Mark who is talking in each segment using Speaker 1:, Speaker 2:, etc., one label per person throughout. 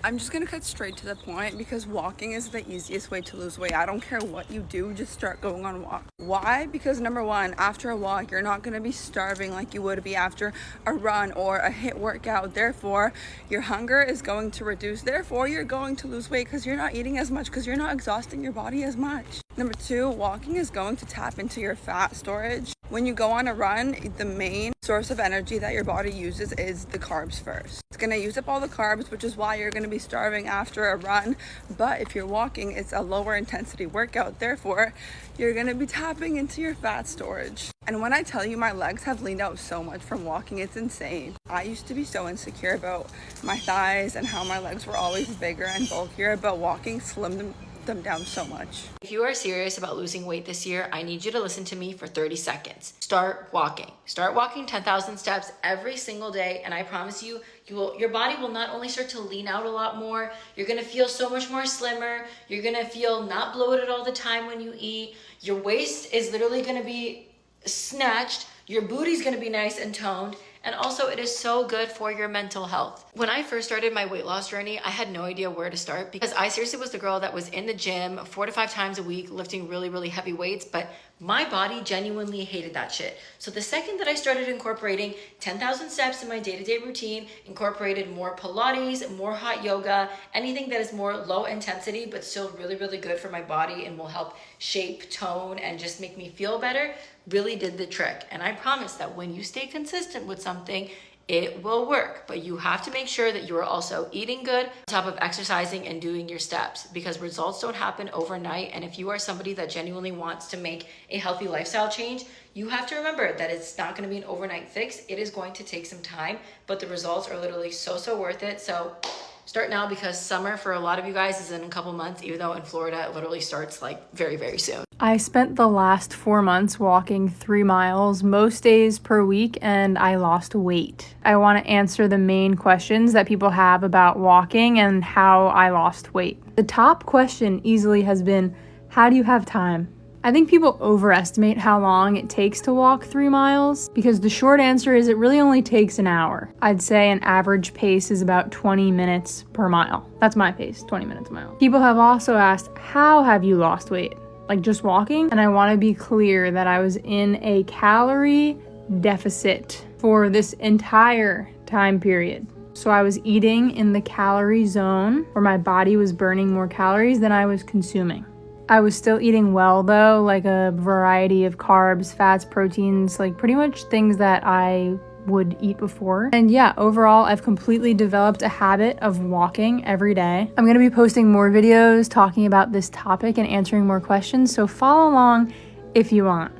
Speaker 1: I'm just gonna cut straight to the point because walking is the easiest way to lose weight. I don't care what you do, just start going on a walk. Why? Because number one, after a walk, you're not gonna be starving like you would be after a run or a HIIT workout. Therefore, your hunger is going to reduce. Therefore, you're going to lose weight because you're not eating as much, because you're not exhausting your body as much. Number two, walking is going to tap into your fat storage. When you go on a run, the main source of energy that your body uses is the carbs first. It's gonna use up all the carbs, which is why you're gonna be starving after a run. But if you're walking, it's a lower intensity workout. Therefore, you're gonna be tapping into your fat storage. And when I tell you my legs have leaned out so much from walking, it's insane. I used to be so insecure about my thighs and how my legs were always bigger and bulkier, but walking slimmed them down so much.
Speaker 2: If you are serious about losing weight this year, I need you to listen to me for 30 seconds. Start walking. Start walking 10,000 steps every single day, and I promise you, your body will not only start to lean out a lot more, you're gonna feel so much more slimmer, you're gonna feel not bloated all the time when you eat, your waist is literally gonna be snatched, your booty's gonna be nice and toned, and also it is so good for your mental health. When I first started my weight loss journey, I had no idea where to start because I seriously was the girl that was in the gym 4 to 5 times a week lifting really, really heavy weights, but my body genuinely hated that shit. So the second that I started incorporating 10,000 steps in my day-to-day routine, incorporated more Pilates, more hot yoga, anything that is more low intensity but still really, really good for my body and will help shape, tone, and just make me feel better, really did the trick. And I promise that when you stay consistent with something, it will work, but you have to make sure that you are also eating good on top of exercising and doing your steps, because results don't happen overnight. And if you are somebody that genuinely wants to make a healthy lifestyle change, you have to remember that it's not going to be an overnight fix. It is going to take some time, but the results are literally so worth it. So start now, because summer for a lot of you guys is in a couple months, even though in Florida it literally starts like very soon.
Speaker 3: I spent the last 4 months walking 3 miles most days per week, and I lost weight. I want to answer the main questions that people have about walking and how I lost weight. The top question easily has been, how do you have time? I think people overestimate how long it takes to walk 3 miles, because the short answer is it really only takes an hour. I'd say an average pace is about 20 minutes per mile. That's my pace, 20 minutes a mile. People have also asked, how have you lost weight? Like just walking? And I want to be clear that I was in a calorie deficit for this entire time period. So I was eating in the calorie zone where my body was burning more calories than I was consuming. I was still eating well though, like a variety of carbs, fats, proteins, like pretty much things that I would eat before. And yeah, overall, I've completely developed a habit of walking every day. I'm gonna be posting more videos talking about this topic and answering more questions, so follow along if you want.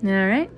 Speaker 3: All right?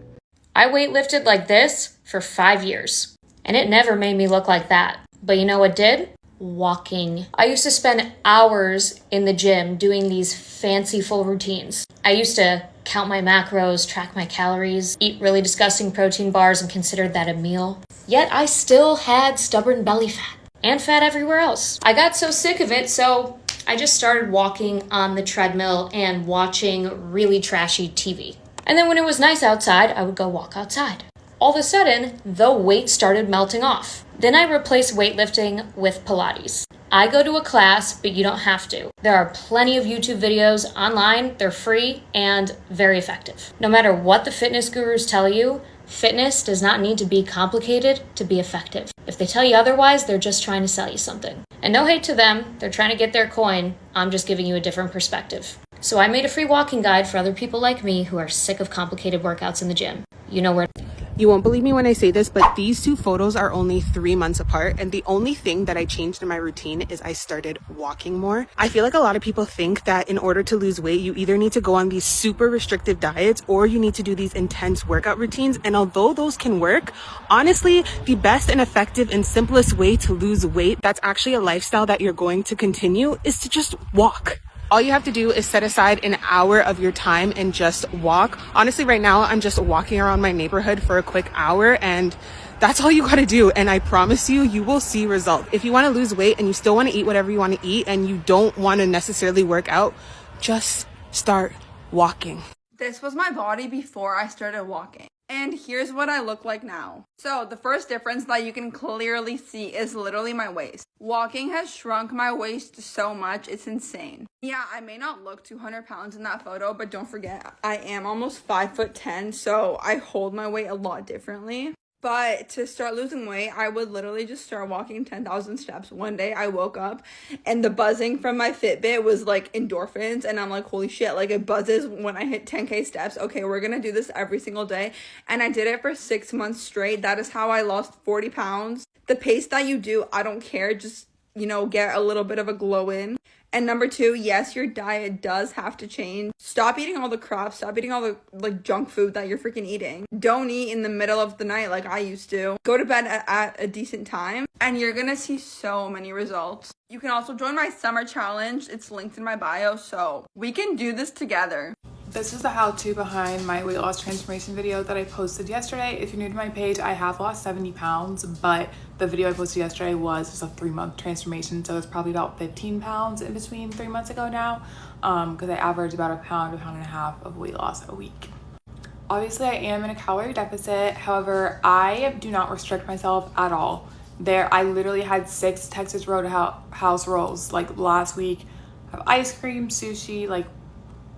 Speaker 2: I weightlifted like this for 5 years, and it never made me look like that. But you know what did? Walking. I used to spend hours in the gym doing these fanciful routines. I used to count my macros, track my calories, eat really disgusting protein bars and consider that a meal. Yet I still had stubborn belly fat and fat everywhere else. I got so sick of it, so I just started walking on the treadmill and watching really trashy TV. And then when it was nice outside, I would go walk outside. All of a sudden, the weight started melting off. Then I replaced weightlifting with Pilates. I go to a class, but you don't have to. There are plenty of YouTube videos online. They're free and very effective. No matter what the fitness gurus tell you, fitness does not need to be complicated to be effective. If they tell you otherwise, they're just trying to sell you something. And no hate to them, they're trying to get their coin. I'm just giving you a different perspective. So I made a free walking guide for other people like me who are sick of complicated workouts in the gym. You know where.
Speaker 4: You won't believe me when I say this, but these 2 photos are only 3 months apart. And the only thing that I changed in my routine is I started walking more. I feel like a lot of people think that in order to lose weight, you either need to go on these super restrictive diets or you need to do these intense workout routines. And although those can work, honestly, the best and effective and simplest way to lose weight that's actually a lifestyle that you're going to continue is to just walk. All you have to do is set aside an hour of your time and just walk. Honestly, right now, I'm just walking around my neighborhood for a quick hour, and that's all you gotta do. And I promise you, you will see results. If you wanna lose weight and you still wanna eat whatever you wanna eat and you don't wanna necessarily work out, just start walking.
Speaker 1: This was my body before I started walking. And here's what I look like now. So the first difference that you can clearly see is literally my waist. Walking has shrunk my waist so much, it's insane. Yeah, I may not look 200 pounds in that photo, but don't forget, I am almost 5'10", so I hold my weight a lot differently. But to start losing weight, I would literally just start walking 10,000 steps. One day I woke up and the buzzing from my Fitbit was like endorphins. And I'm like, holy shit, like it buzzes when I hit 10K steps. Okay, we're going to do this every single day. And I did it for 6 months straight. That is how I lost 40 pounds. The pace that you do, I don't care. Just, get a little bit of a glow in. And number 2, yes, your diet does have to change. Stop eating all the crap. Stop eating all the junk food that you're freaking eating. Don't eat in the middle of the night like I used to. Go to bed at a decent time and you're gonna see so many results. You can also join my summer challenge. It's linked in my bio, so we can do this together.
Speaker 3: This is the how-to behind my weight loss transformation video that I posted yesterday. If you're new to my page, I have lost 70 pounds, but the video I posted yesterday was just a 3-month transformation, so it's probably about 15 pounds in between 3 months ago now, because I average about a pound and a half of weight loss a week. Obviously, I am in a calorie deficit. However, I do not restrict myself at all. I literally had 6 Texas Roadhouse rolls like last week. I have ice cream, sushi, like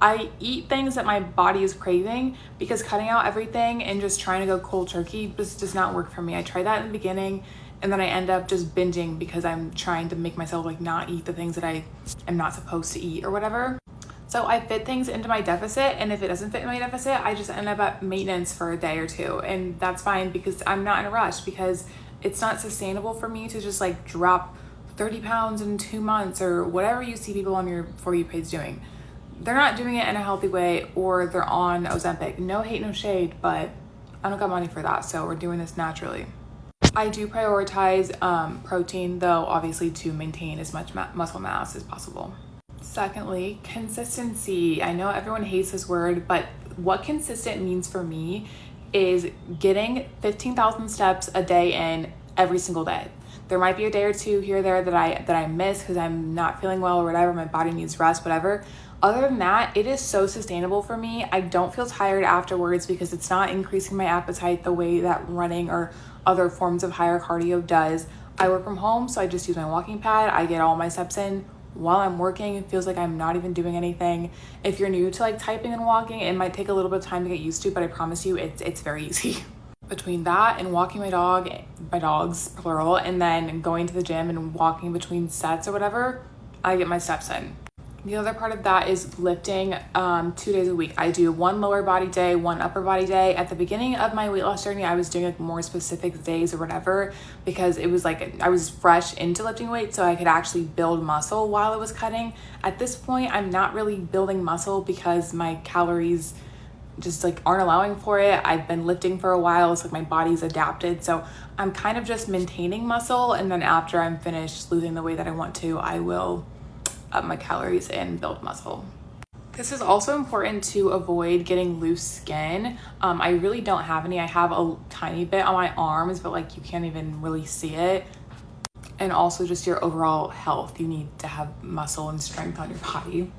Speaker 3: I eat things that my body is craving, because cutting out everything and just trying to go cold turkey just does not work for me. I tried that in the beginning and then I end up just binging because I'm trying to make myself like not eat the things that I am not supposed to eat or whatever. So I fit things into my deficit, and if it doesn't fit in my deficit, I just end up at maintenance for a day or two, and that's fine because I'm not in a rush, because it's not sustainable for me to just like drop 30 pounds in 2 months or whatever you see people on your For You page doing. They're not doing it in a healthy way, or they're on Ozempic. No hate, no shade, but I don't got money for that, so we're doing this naturally. I do prioritize protein, though, obviously to maintain as much muscle mass as possible. Secondly, consistency. I know everyone hates this word, but what consistent means for me is getting 15,000 steps a day in every single day. There might be a day or two here or there that I miss because I'm not feeling well or whatever, my body needs rest, whatever. Other than that, it is so sustainable for me. I don't feel tired afterwards because it's not increasing my appetite the way that running or other forms of higher cardio does. I work from home, so I just use my walking pad. I get all my steps in while I'm working. It feels like I'm not even doing anything. If you're new to like typing and walking, it might take a little bit of time to get used to, but I promise you it's very easy. Between that and walking my dogs, plural, and then going to the gym and walking between sets or whatever, I get my steps in. The other part of that is lifting 2 days a week. I do 1 lower body day, 1 upper body day. At the beginning of my weight loss journey, I was doing like more specific days or whatever, because it was like I was fresh into lifting weights, so I could actually build muscle while I was cutting. At this point, I'm not really building muscle because my calories just like aren't allowing for it. I've been lifting for a while, so like my body's adapted. So I'm kind of just maintaining muscle, and then after I'm finished losing the weight that I want to, I will up my calories and build muscle. This is also important to avoid getting loose skin. I really don't have any. I have a tiny bit on my arms, but like you can't even really see it. And also just your overall health. You need to have muscle and strength on your body.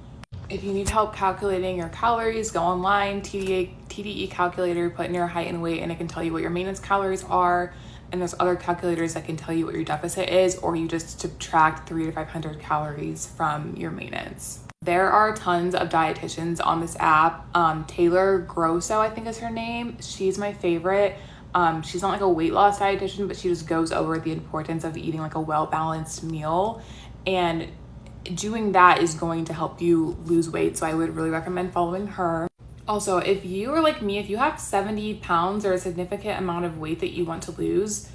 Speaker 3: If you need help calculating your calories, go online, TDE calculator, put in your height and weight, and it can tell you what your maintenance calories are. And there's other calculators that can tell you what your deficit is, or you just subtract 300 to 500 calories from your maintenance. There are tons of dietitians on this app. Taylor Grosso, I think is her name. She's my favorite. She's not like a weight loss dietitian, but she just goes over the importance of eating like a well-balanced meal. And doing that is going to help you lose weight. So I would really recommend following her. Also, if you are like me, if you have 70 pounds or a significant amount of weight that you want to lose,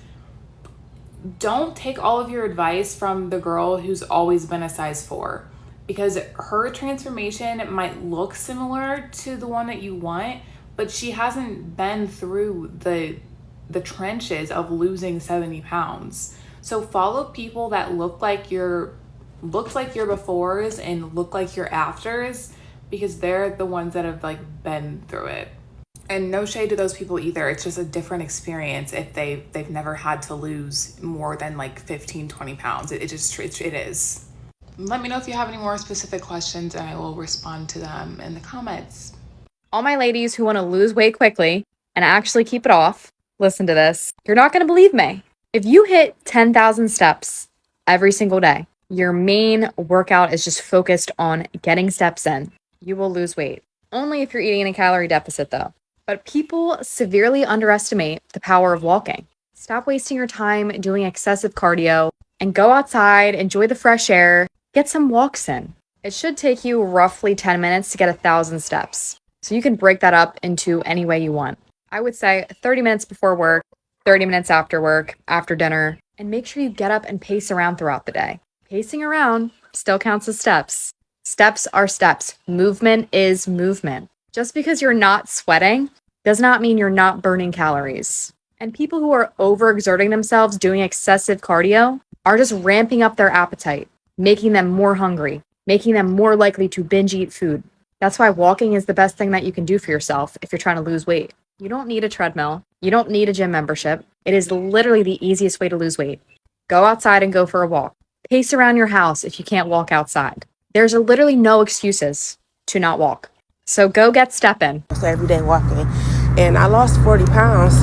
Speaker 3: don't take all of your advice from the girl who's always been a size 4, because her transformation might look similar to the one that you want, but she hasn't been through the trenches of losing 70 pounds. So follow people that look like your befores and look like your afters, because they're the ones that have like been through it. And no shade to those people either. It's just a different experience if they've never had to lose more than like 15, 20 pounds. It is. Let me know if you have any more specific questions and I will respond to them in the comments.
Speaker 5: All my ladies who want to lose weight quickly, and actually keep it off, listen to this. You're not going to believe me. If you hit 10,000 steps every single day, your main workout is just focused on getting steps in, you will lose weight. Only if you're eating in a calorie deficit, though. But people severely underestimate the power of walking. Stop wasting your time doing excessive cardio and go outside, enjoy the fresh air, get some walks in. It should take you roughly 10 minutes to get 1,000 steps. So you can break that up into any way you want. I would say 30 minutes before work, 30 minutes after work, after dinner, and make sure you get up and pace around throughout the day. Pacing around still counts as steps. Steps are steps. Movement is movement. Just because you're not sweating does not mean you're not burning calories. And people who are overexerting themselves doing excessive cardio are just ramping up their appetite, making them more hungry, making them more likely to binge eat food. That's why walking is the best thing that you can do for yourself if you're trying to lose weight. You don't need a treadmill. You don't need a gym membership. It is literally the easiest way to lose weight. Go outside and go for a walk. Pace around your house if you can't walk outside. There's literally no excuses to not walk. So go get stepping.
Speaker 6: So every day walking. And I lost 40 pounds.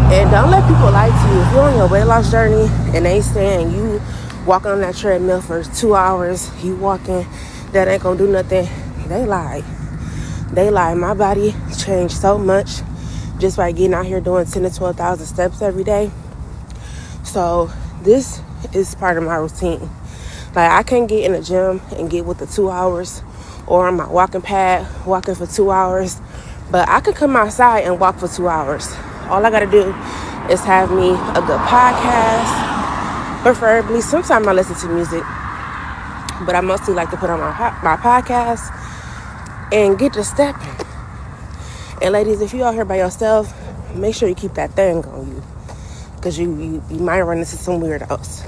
Speaker 6: And don't let people lie to you. If you're on your weight loss journey and they saying you walking on that treadmill for 2 hours, you walking, that ain't gonna do nothing, they lie. They lie. My body changed so much just by getting out here doing 10 to 12,000 steps every day. So this is part of my routine. Like, I can't get in the gym and get with the 2 hours or on my walking pad, walking for 2 hours, but I could come outside and walk for 2 hours. All I gotta do is have me a good podcast, preferably. Sometimes I listen to music, but I mostly like to put on my podcast and get to stepping. And ladies, if you out here by yourself, make sure you keep that thing on you, because you might run into some weirdos.